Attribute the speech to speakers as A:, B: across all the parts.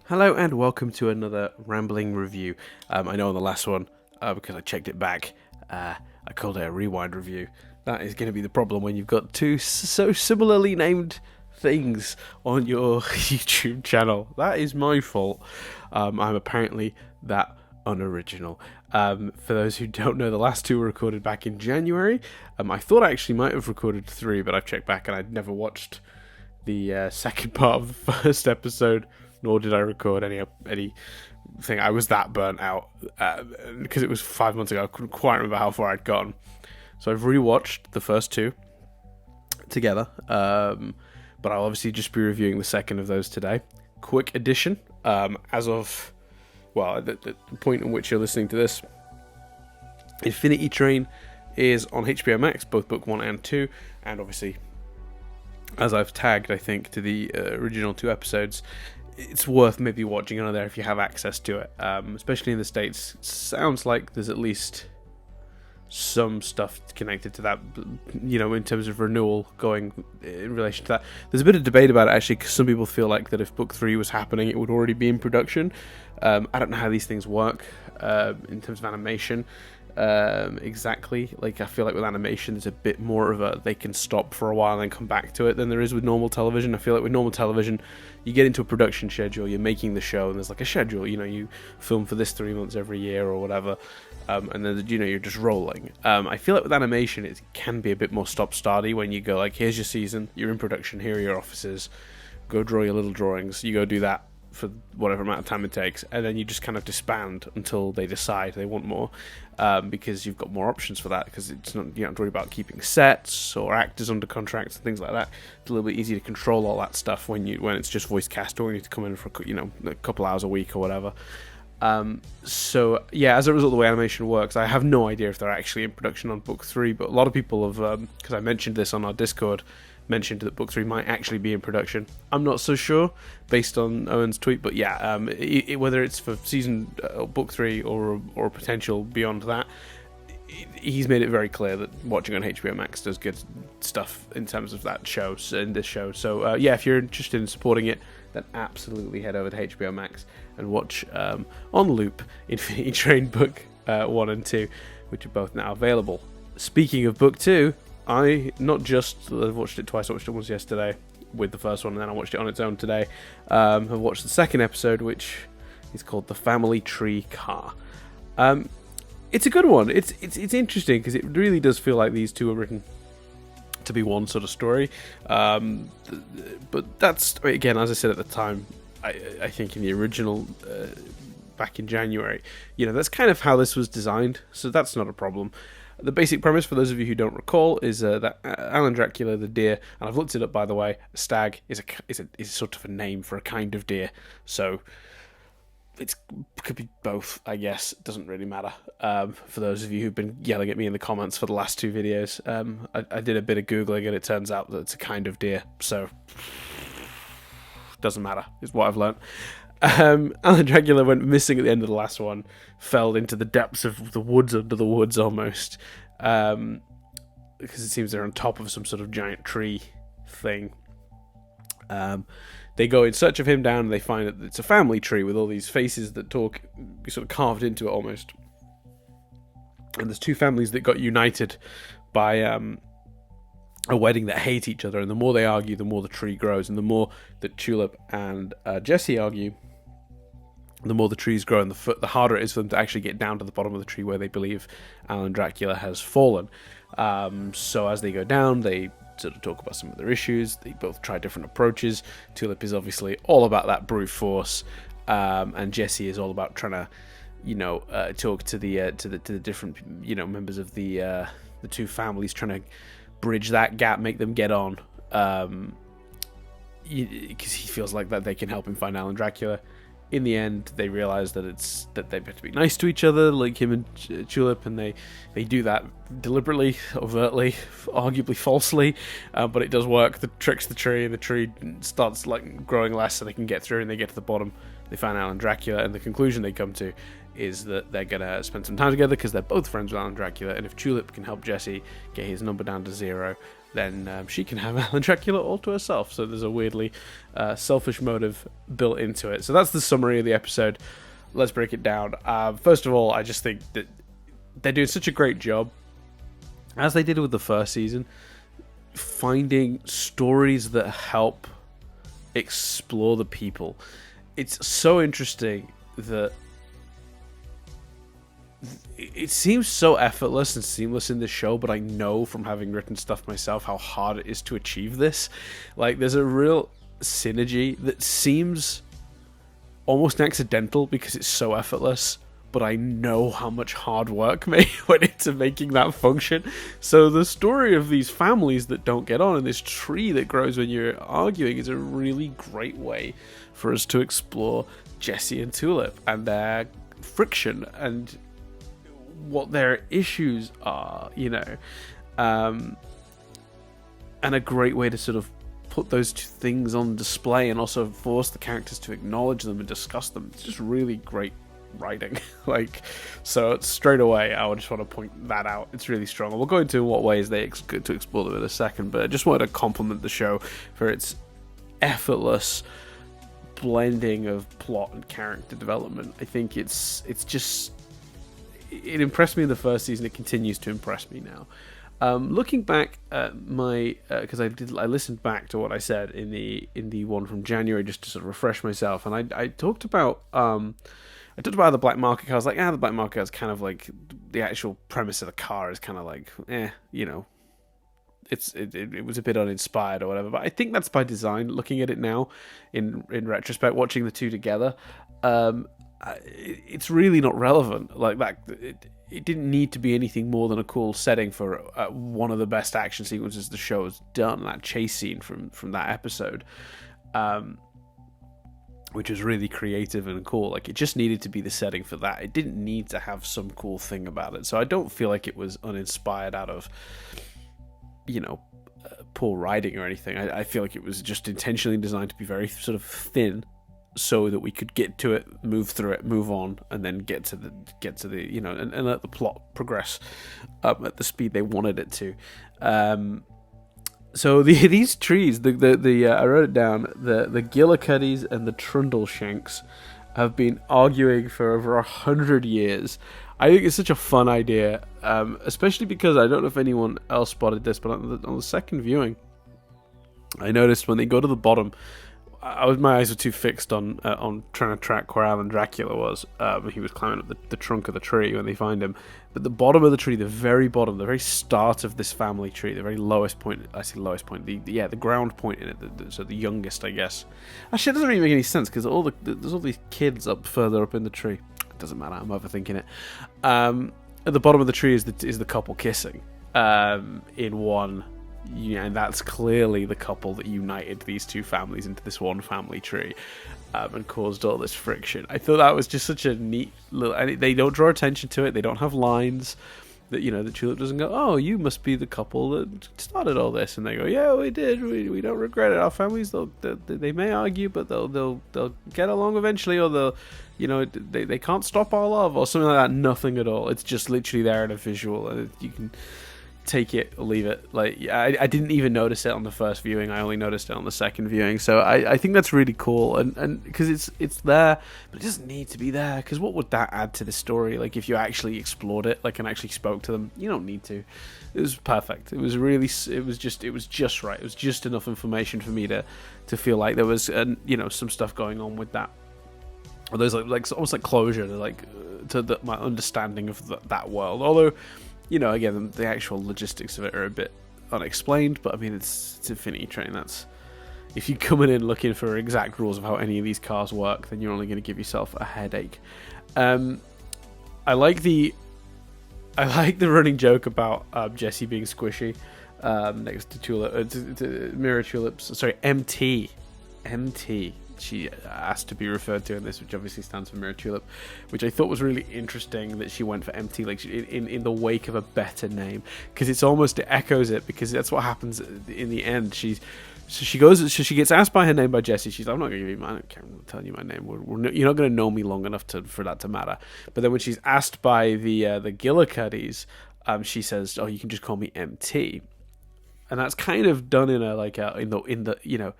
A: Hello and welcome to another rambling review. I know on the last one, because I checked it back, I called it a rewind review. That is going to be the problem when you've got two so similarly named things on your YouTube channel. That is my fault. I'm apparently that unoriginal. For those who don't know, the last two were recorded back in January. I thought I actually might have recorded 3, but I've checked back and I'd never watched the second part of the first episode, nor did I record anything. I was that burnt out because it was 5 months ago. I couldn't quite remember how far I'd gone. So I've rewatched the first two together, but I'll obviously just be reviewing the second of those today. Quick addition, as of, well, the point in which you're listening to this, Infinity Train is on HBO Max, both book 1 and 2, and obviously, as I've tagged, I think, to the original 2 episodes, it's worth maybe watching on there if you have access to it, especially in the States. Sounds like there's at least some stuff connected to that, in terms of renewal going in relation to that. There's a bit of debate about it, actually, because some people feel like that if book 3 was happening, it would already be in production. I don't know how these things work in terms of animation. Exactly. Like, I feel like with animation there's a bit more of a, they can stop for a while and then come back to it than there is with normal television. I feel like with normal television you get into a production schedule, you're making the show, and there's like a schedule, you film for this 3 months every year or whatever, and then you're just rolling. I feel like with animation it can be a bit more stop-starty when you go like, here's your season, you're in production, here are your offices, go draw your little drawings, you go do that for whatever amount of time it takes, and then you just kind of disband until they decide they want more, because you've got more options for that, because it's not, you don't have to worry about keeping sets or actors under contracts and things like that. It's a little bit easier to control all that stuff when it's just voice cast, or you need to come in for a couple hours a week or whatever. So yeah, as a result of the way animation works, I have no idea if they're actually in production on book 3, but a lot of people have, because I mentioned this on our Discord, mentioned that book 3 might actually be in production. I'm not so sure based on Owen's tweet, but yeah, whether it's for season book 3 or potential beyond that, he's made it very clear that watching on HBO Max does good stuff in terms of that show, in this show. So yeah, if you're interested in supporting it, then absolutely head over to HBO Max and watch on loop Infinity Train book 1 and 2, which are both now available. Speaking of book 2, I not just watched it twice. I watched it once yesterday with the first one, and then I watched it on its own today. I've watched the second episode, which is called The Family Tree Car. It's a good one. It's interesting because it really does feel like these two are written to be one sort of story. But that's, again, as I said at the time, I think in the original back in January, that's kind of how this was designed, so that's not a problem. The basic premise, for those of you who don't recall, is that Alan Dracula, the deer, and I've looked it up by the way, a stag is sort of a name for a kind of deer, so it could be both, I guess. It doesn't really matter. For those of you who've been yelling at me in the comments for the last 2 videos, I did a bit of Googling and it turns out that it's a kind of deer, so doesn't matter, is what I've learned. Alan Dracula went missing at the end of the last one, fell into the depths of the woods under the woods almost, because it seems they're on top of some sort of giant tree thing. They go in search of him down, and they find that it's a family tree with all these faces that talk, sort of carved into it almost. And there's 2 families that got united by a wedding that hate each other, and the more they argue, the more the tree grows, and the more that Tulip and Jesse argue, the more the trees grow, and the harder it is for them to actually get down to the bottom of the tree where they believe Alan Dracula has fallen. So as they go down, they sort of talk about some of their issues. They both try different approaches. Tulip is obviously all about that brute force, and Jesse is all about trying to, talk to the different, members of the 2 families, trying to bridge that gap, make them get on, because he feels like that they can help him find Alan Dracula. In the end, they realize that they have to be nice to each other, like him and Tulip, and they do that deliberately, overtly, arguably falsely, but it does work. The tricks the tree, and the tree starts like growing less, so they can get through, and they get to the bottom. They find Alan Dracula, and the conclusion they come to is that they're gonna spend some time together because they're both friends with Alan Dracula, and if Tulip can help Jesse get his number down to 0, then she can have Alan Dracula all to herself. So there's a weirdly selfish motive built into it. So that's the summary of the episode. Let's break it down. First of all, I just think that they're doing such a great job, as they did with the first season, finding stories that help explore the people. It's so interesting that it seems so effortless and seamless in this show, but I know from having written stuff myself how hard it is to achieve this. Like, there's a real synergy that seems almost accidental because it's so effortless, but I know how much hard work went into making that function. So the story of these families that don't get on and this tree that grows when you're arguing is a really great way for us to explore Jesse and Tulip and their friction and what their issues are, and a great way to sort of put those two things on display and also force the characters to acknowledge them and discuss them. It's just really great writing. So straight away I just want to point that out. It's really strong, and we'll go into what ways they to explore them in a second, but I just wanted to compliment the show for its effortless blending of plot and character development. I think it impressed me in the first season. It continues to impress me now. Looking back at my, because I listened back to what I said in the one from January just to sort of refresh myself, and I talked about the black market car. I was like, the black market car is kind of like the actual premise of the car is kind of like, it was a bit uninspired or whatever. But I think that's by design. Looking at it now, in retrospect, watching the two together, it's really not relevant. Like that, it didn't need to be anything more than a cool setting for one of the best action sequences the show has done. That chase scene from that episode, which was really creative and cool. Like, it just needed to be the setting for that. It didn't need to have some cool thing about it. So I don't feel like it was uninspired out of, poor writing or anything. I feel like it was just intentionally designed to be very sort of thin, so that we could get to it, move through it, move on, and then get to the and let the plot progress at the speed they wanted it to. So these trees, I wrote it down. The Gillicuddies and the Trundleshanks have been arguing for over 100 years. I think it's such a fun idea, especially because I don't know if anyone else spotted this, but on the second viewing, I noticed when they go to the bottom, my eyes were too fixed on trying to track where Alan Dracula was. He was climbing up the trunk of the tree when they find him. But the bottom of the tree, the very bottom, the very start of this family tree, the very lowest point, I say lowest point, the ground point in it, so the youngest, I guess. Actually, it doesn't really make any sense, because there's all these kids further up in the tree. It doesn't matter, I'm overthinking it. At the bottom of the tree is the couple kissing in one. And that's clearly the couple that united these two families into this one family tree, and caused all this friction. I thought that was just such a neat little. And they don't draw attention to it. They don't have lines that the Tulip doesn't go, "Oh, you must be the couple that started all this," and they go, "Yeah, we did. We don't regret it. Our families, they may argue, but they'll get along eventually, or they can't stop our love, or something like that." Nothing at all. It's just literally there in a visual, and you can take it or leave it. I didn't even notice it on the first viewing. I only noticed it on the second viewing. So I think that's really cool, and because it's there, but it doesn't need to be there, because what would that add to the story? Like, if you actually explored it, and actually spoke to them, you don't need to. It was perfect. It was just right. It was just enough information for me to feel like there was some stuff going on with that. Or there's like almost like closure to my understanding of that world. Although, again, the actual logistics of it are a bit unexplained, but I mean, it's Infinity Train. That's, if you're coming in looking for exact rules of how any of these cars work, then you're only going to give yourself a headache. I like the running joke about Jesse being squishy next to Mirror Tulip's. Sorry, MT. She asked to be referred to in this, which obviously stands for Mirror Tulip, which I thought was really interesting that she went for MT, in the wake of a better name, because it echoes it, because that's what happens in the end. She gets asked by her name by Jesse. She's like, "I'm not going to give you my name. I'm telling you my name. You're not going to know me long enough for that to matter." But then when she's asked by the Gillicuddies, she says, "Oh, you can just call me MT." and that's kind of done in in the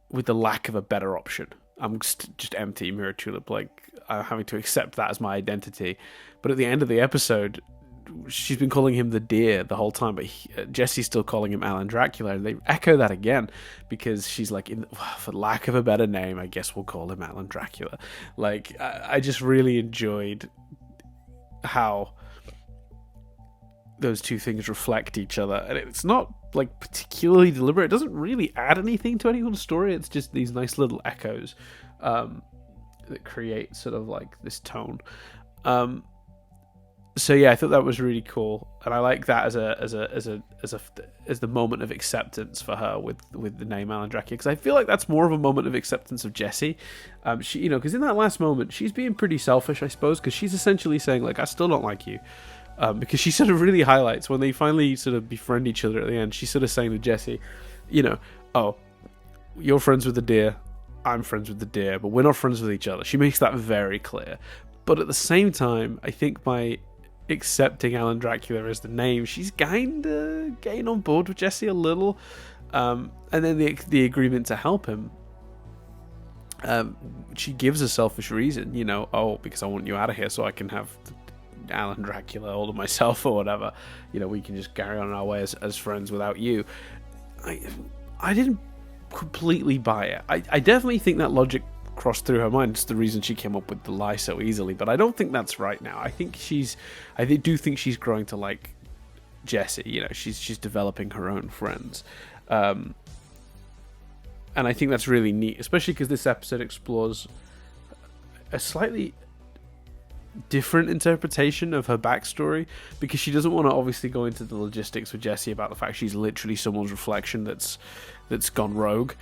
A: with the lack of a better option. I'm just empty, Mirror Tulip, like having to accept that as my identity. But at the end of the episode, she's been calling him the deer the whole time, but Jesse's still calling him Alan Dracula, and they echo that again because she's like, for lack of a better name, I guess we'll call him Alan Dracula. Like, I just really enjoyed how those two things reflect each other, and it's not like particularly deliberate. It doesn't really add anything to anyone's story. It's just these nice little echoes that create sort of like this tone. So yeah, I thought that was really cool, and I like that as the moment of acceptance for her with the name Alan Dracula, because I feel like that's more of a moment of acceptance of Jessie. She, because in that last moment, she's being pretty selfish, I suppose, because she's essentially saying like, I still don't like you. Because she sort of really highlights when they finally sort of befriend each other at the end. She's sort of saying to Jessie, oh, you're friends with the deer, I'm friends with the deer, but we're not friends with each other. She makes that very clear. But at the same time, I think by accepting Alan Dracula as the name, she's kind of getting on board with Jessie a little. And then the agreement to help him, she gives a selfish reason, because I want you out of here so I can have Alan Dracula all to myself or whatever. We can just carry on our way as friends without you. I didn't completely buy it. I definitely think that logic crossed through her mind. It's the reason she came up with the lie so easily, but I don't think that's right now. I do think she's growing to like Jessie. She's developing her own friends, and I think that's really neat, especially because this episode explores a slightly different interpretation of her backstory, because she doesn't want to obviously go into the logistics with Jessie about the fact she's literally someone's reflection that's gone rogue.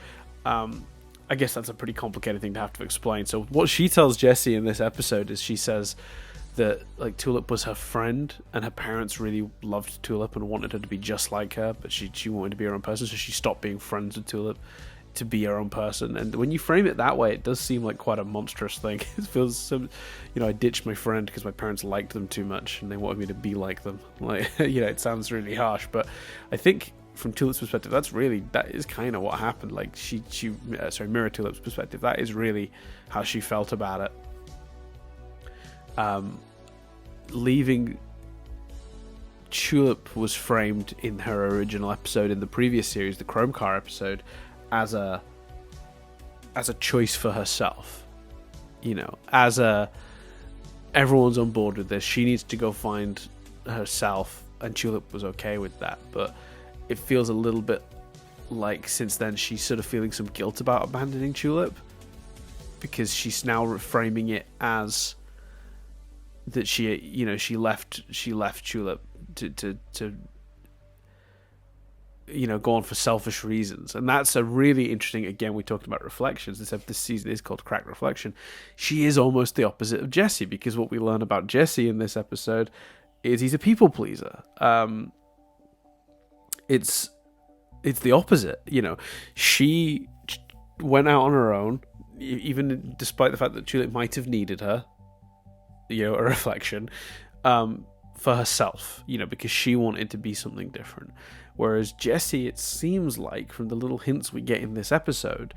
A: I guess that's a pretty complicated thing to have to explain. So what she tells Jessie in this episode is she says that like Tulip was her friend, and her parents really loved Tulip and wanted her to be just like her, but she wanted to be her own person, so she stopped being friends with Tulip to be her own person. And when you frame it that way, it does seem like quite a monstrous thing. It feels so, I ditched my friend because my parents liked them too much and they wanted me to be like them. Like, it sounds really harsh, but I think from Tulip's perspective, that is kind of what happened. Like Mirror Tulip's perspective, that is really how she felt about it. Leaving Tulip was framed in her original episode in the previous series, the Chrome Car episode, as a choice for herself. Everyone's on board with this. She needs to go find herself, and Tulip was okay with that. But it feels a little bit like since then she's sort of feeling some guilt about abandoning Tulip, because she's now reframing it as that she left Tulip to go on for selfish reasons. And that's a really interesting, again, we talked about reflections. This season is called Crack Reflection. She is almost the opposite of Jessie, because what we learn about Jessie in this episode is he's a people pleaser. It's the opposite. She went out on her own, even despite the fact that Tulip might have needed her, a reflection, for herself, because she wanted to be something different. Whereas Jessie, it seems like from the little hints we get in this episode,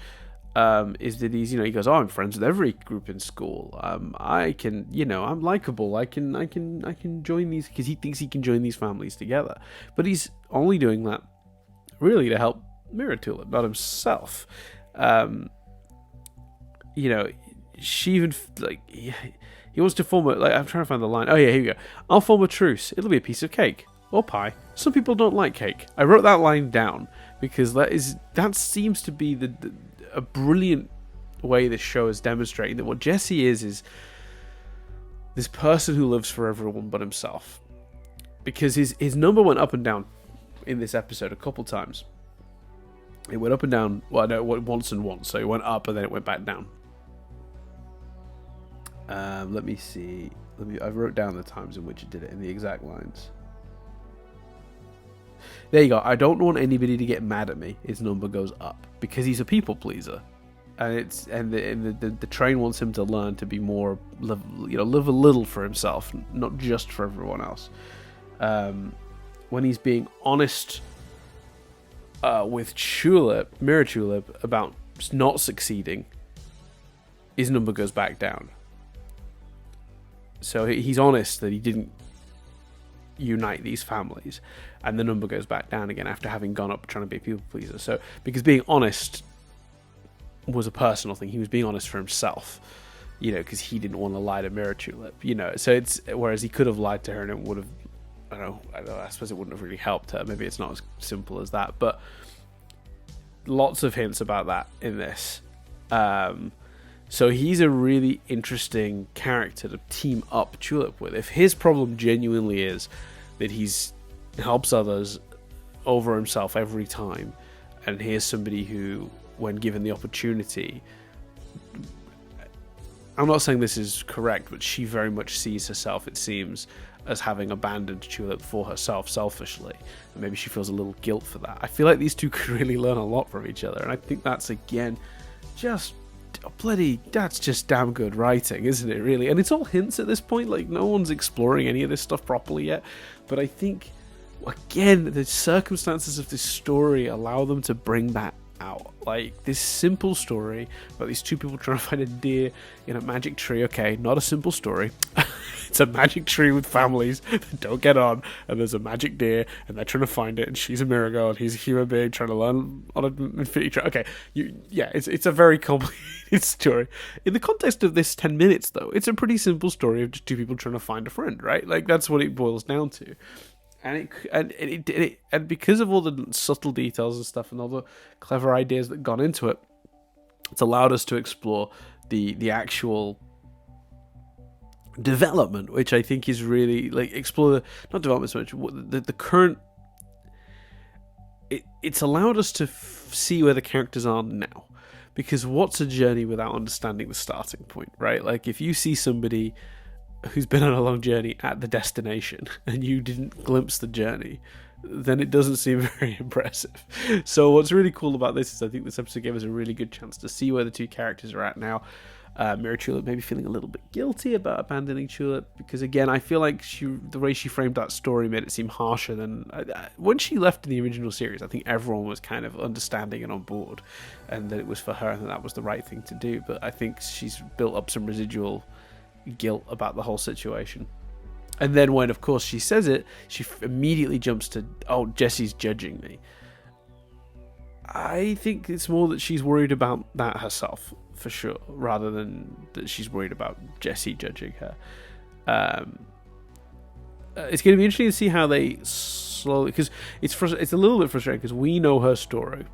A: is that he's, he goes, oh, I'm friends with every group in school. I can, I'm likable. I can join these, because he thinks he can join these families together. But he's only doing that really to help Mirror Tulip, not himself. She even he wants to form I'm trying to find the line. Oh yeah, here we go. I'll form a truce. It'll be a piece of cake or pie. Some people don't like cake. I wrote that line down because that seems to be a brilliant way this show is demonstrating that what Jessie is this person who lives for everyone but himself. Because his number went up and down in this episode a couple times. It went up and down. Well, no, it went once and once. So it went up and then it went back down. Let me see. I wrote down the times in which it did it in the exact lines. There you go. I don't want anybody to get mad at me. His number goes up because he's a people pleaser, and the train wants him to learn to be more live a little for himself, not just for everyone else. When he's being honest with Tulip, Mirror Tulip, about not succeeding, his number goes back down. So he's honest that he didn't unite these families, and the number goes back down again after having gone up trying to be a people pleaser. So because being honest was a personal thing, he was being honest for himself, because he didn't want to lie to Mirror Tulip, so it's, whereas he could have lied to her and it would have, I suppose it wouldn't have really helped her. Maybe it's not as simple as that, but lots of hints about that in this. So he's a really interesting character to team up Tulip with. If his problem genuinely is that he's helps others over himself every time, and here's somebody who, when given the opportunity, I'm not saying this is correct, but she very much sees herself, it seems, as having abandoned Tulip for herself selfishly, and maybe she feels a little guilt for that. I feel like these two could really learn a lot from each other, and I think that's, again, just that's just damn good writing, isn't it, really? And it's all hints at this point, like no one's exploring any of this stuff properly yet, but I think, again, the circumstances of this story allow them to bring that out. Like, this simple story about these two people trying to find a deer in a magic tree. Okay, not a simple story. It's a magic tree with families that don't get on, and there's a magic deer, and they're trying to find it, and she's a mirror girl, and he's a human being trying to learn on an infinity tree. Okay, it's a very complicated story. In the context of this 10 minutes, though, it's a pretty simple story of just two people trying to find a friend, right? Like, that's what it boils down to. And because of all the subtle details and stuff and all the clever ideas that gone into it, it's allowed us to explore the actual development, which I think is really, like, explore not development so much, the current. It's allowed us to see where the characters are now, because what's a journey without understanding the starting point, right? Like, if you see somebody who's been on a long journey at the destination and you didn't glimpse the journey, then it doesn't seem very impressive. So what's really cool about this is I think this episode gave us a really good chance to see where the two characters are at now. Mirror Tulip maybe feeling a little bit guilty about abandoning Tulip, because again, I feel like the way she framed that story made it seem harsher than when she left in the original series. I think everyone was kind of understanding and on board, and that it was for her and that was the right thing to do. But I think she's built up some residual guilt about the whole situation, and then when, of course, she says it, she immediately jumps to, oh, Jesse's judging me. I think it's more that she's worried about that herself, for sure, rather than that she's worried about Jesse judging her. It's going to be interesting to see how they slowly, because it's a little bit frustrating because we know her story,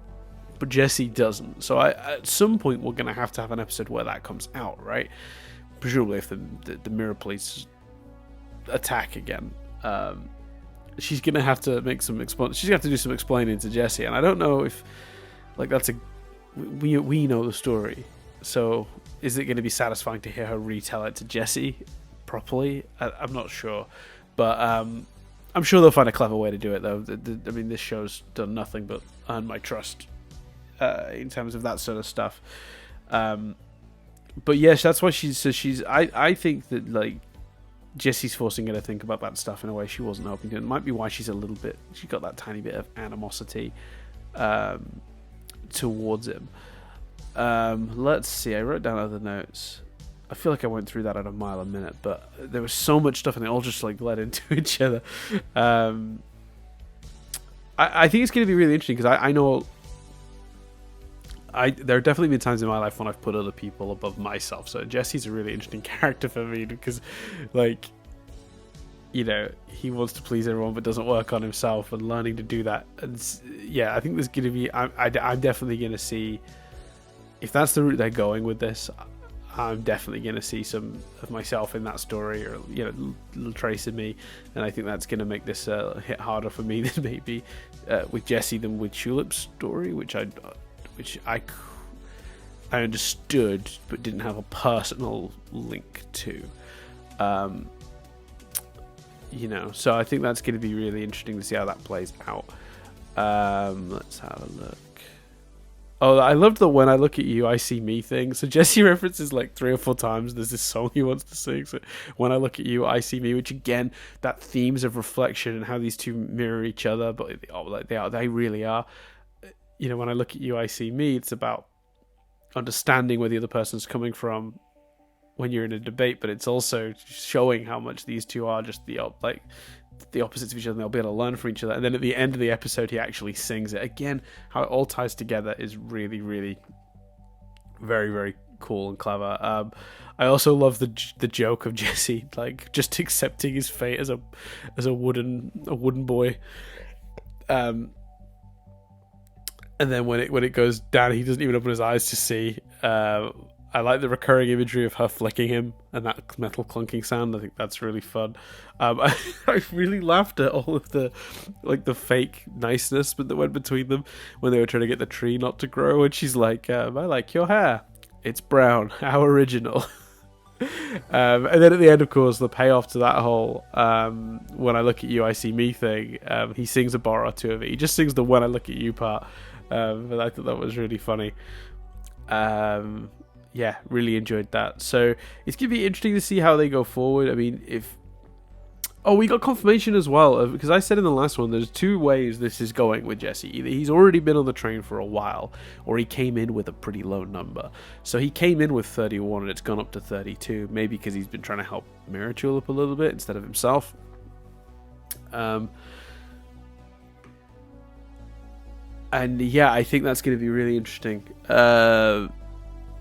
A: but Jesse doesn't. So at some point we're going to have an episode where that comes out, right? Presumably if the mirror police attack again, she's gonna have to make some she's gonna have to do some explaining to Jesse, and I don't know if, like, that's we know the story, so is it going to be satisfying to hear her retell it to Jesse properly? I'm not sure, but I'm sure they'll find a clever way to do it, though. I mean, this show's done nothing but earn my trust in terms of that sort of stuff. But yes, that's why I think that, like, Jesse's forcing her to think about that stuff in a way she wasn't hoping to. It might be why she got that tiny bit of animosity towards him. Let's see, I wrote down other notes. I feel like I went through that at a mile a minute, but there was so much stuff and it all just, like, led into each other. I think it's going to be really interesting because I know there have definitely been times in my life when I've put other people above myself. So Jesse's a really interesting character for me because, like, he wants to please everyone but doesn't work on himself, and learning to do that. And yeah, I think there's going to be, I'm definitely going to see, if that's the route they're going with this, I'm definitely going to see some of myself in that story, or little trace of me, and I think that's going to make this hit harder for me than maybe with Jesse than with Tulip's story, which I understood but didn't have a personal link to. So I think that's going to be really interesting to see how that plays out. Let's have a look. Oh, I loved the "when I look at you, I see me" thing. So Jesse references like 3 or 4 times. There's this song he wants to sing. So "when I look at you, I see me," which again, that themes of reflection and how these two mirror each other, but they really are. when I look at you, I see me. It's about understanding where the other person's coming from when you're in a debate, but it's also showing how much these two are just the opposites of each other, and they'll be able to learn from each other. And then at the end of the episode, he actually sings it again. How it all ties together is really, really very, very cool and clever. I also love the joke of Jesse like just accepting his fate as a wooden boy. And then when it goes down, he doesn't even open his eyes to see. I like the recurring imagery of her flicking him and that metal clunking sound. I think that's really fun. I really laughed at all of the fake niceness that went between them when they were trying to get the tree not to grow. And she's like, I like your hair. It's brown. How original. And then at the end, of course, the payoff to that whole when I look at you, I see me thing. He sings a bar or two of it. He just sings the when I look at you part. But I thought that was really funny. Yeah, really enjoyed that. So it's going to be interesting to see how they go forward. I mean, we got confirmation as well, because I said in the last one, there's two ways this is going with Jesse. Either he's already been on the train for a while, or he came in with a pretty low number. So he came in with 31, and it's gone up to 32, maybe because he's been trying to help Mirror Tulip a little bit instead of himself. And yeah, I think that's going to be really interesting.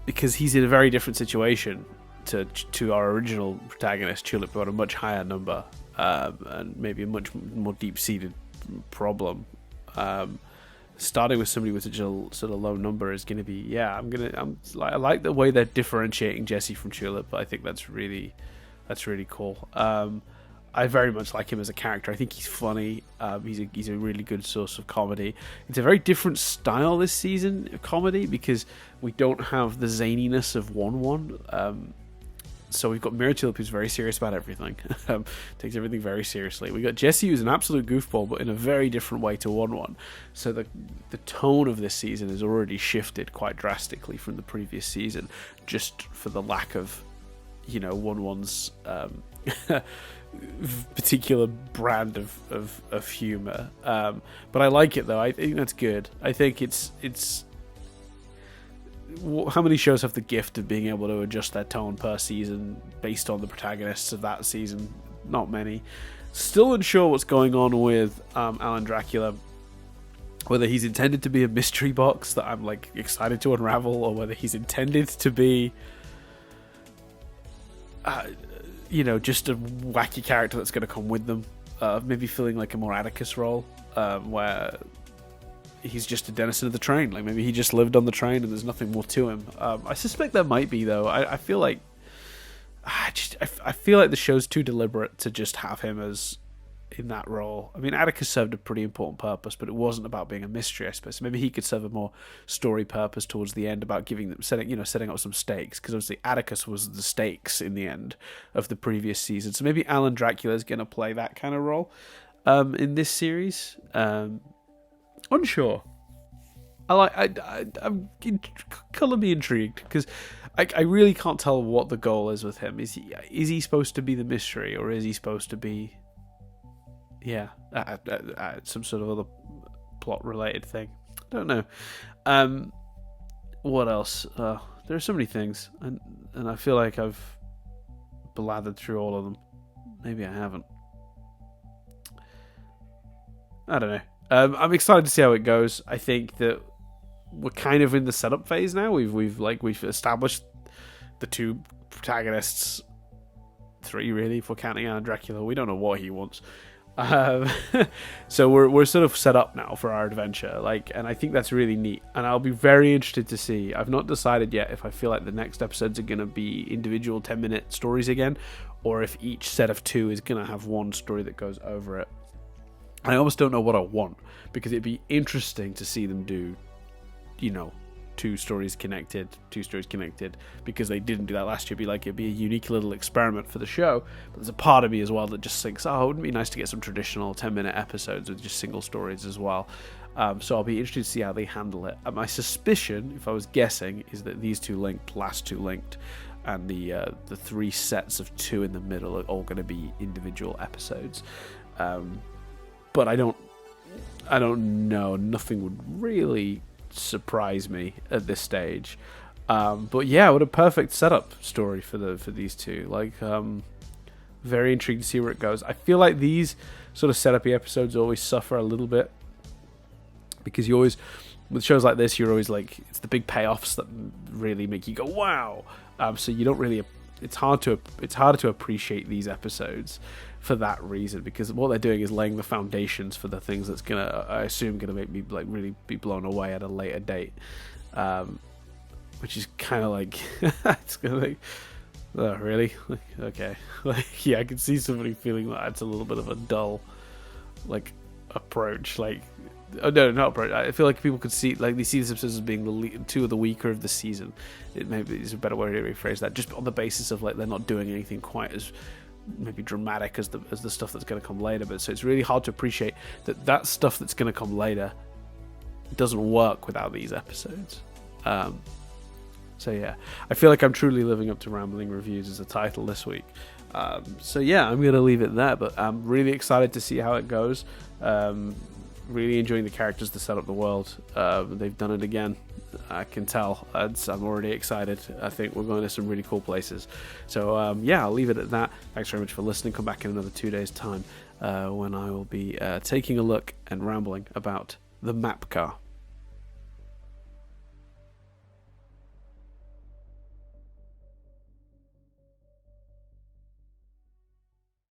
A: Because he's in a very different situation to our original protagonist, Tulip, who had a much higher number, and maybe a much more deep-seated problem. Starting with somebody with such a sort of low number is going to be, I like the way they're differentiating Jesse from Tulip. I think that's really cool. I very much like him as a character. I think he's funny. He's a really good source of comedy. It's a very different style this season of comedy because we don't have the zaniness of 1-1. So we've got Mirror Tulip, who's very serious about everything. Takes everything very seriously. We got Jesse, who's an absolute goofball, but in a very different way to 1-1. So the tone of this season has already shifted quite drastically from the previous season, just for the lack of, 1-1's particular brand of humor. But I like it though. I think that's good. I think it's how many shows have the gift of being able to adjust their tone per season based on the protagonists of that season? Not many. Still unsure what's going on with Alan Dracula, whether he's intended to be a mystery box that I'm like excited to unravel, or whether he's intended to be just a wacky character that's going to come with them. Maybe feeling like a more Atticus role, where he's just a denizen of the train. Like maybe he just lived on the train and there's nothing more to him. I suspect there might be though. I feel like I feel like the show's too deliberate to just have him as in that role. I mean, Atticus served a pretty important purpose, but it wasn't about being a mystery, I suppose. Maybe he could serve a more story purpose towards the end about setting up some stakes, because obviously Atticus was the stakes in the end of the previous season. So maybe Alan Dracula is going to play that kind of role in this series. Unsure. I'm color me intrigued, because I really can't tell what the goal is with him. Is he supposed to be the mystery, or is he supposed to be some sort of other plot related thing? Don't know. What else? There are so many things, and I feel like I've blathered through all of them. Maybe I haven't. I don't know. I'm excited to see how it goes. I think that we're kind of in the setup phase now. We've established the two protagonists, three really, if we're counting Alan Dracula. We don't know what he wants. So we're sort of set up now for our adventure, and I think that's really neat, and I'll be very interested to see. I've not decided yet if I feel like the next episodes are going to be individual 10-minute stories again, or if each set of two is going to have one story that goes over it. I almost don't know what I want, because it'd be interesting to see them do, two stories connected, because they didn't do that last year. It'd be a unique little experiment for the show. But there's a part of me as well that just thinks, it wouldn't be nice to get some traditional 10-minute episodes with just single stories as well. So I'll be interested to see how they handle it. My suspicion, if I was guessing, is that these last two linked, and the three sets of two in the middle are all going to be individual episodes. But I don't know. Nothing would really surprise me at this stage. But yeah, what a perfect setup story for these two. Like, very intrigued to see where it goes. I feel like these sort of setup-y episodes always suffer a little bit, because you always, with shows like this, you're always like, it's the big payoffs that really make you go wow. So you don't really, it's harder to appreciate these episodes for that reason, because what they're doing is laying the foundations for the things that's I assume gonna make me like really be blown away at a later date, which is kind of like it's gonna like, oh really, like, okay, like yeah, I can see somebody feeling that it's a little bit of a dull like approach, like, oh no, not approach. I feel like people could see, like, they see these episodes as being two of the weaker of the season. It maybe is a better way to rephrase that, just on the basis of like they're not doing anything quite as maybe dramatic as the stuff that's going to come later. But so it's really hard to appreciate that stuff that's going to come later doesn't work without these episodes. So yeah, I feel like I'm truly living up to Rambling Reviews as a title this week. So yeah, I'm going to leave it there, but I'm really excited to see how it goes. Really enjoying the characters to set up the world. They've done it again. I can tell. I'm already excited. I think we're going to some really cool places. So yeah, I'll leave it at that. Thanks very much for listening. Come back in another 2 days' time when I will be taking a look and rambling about the map car.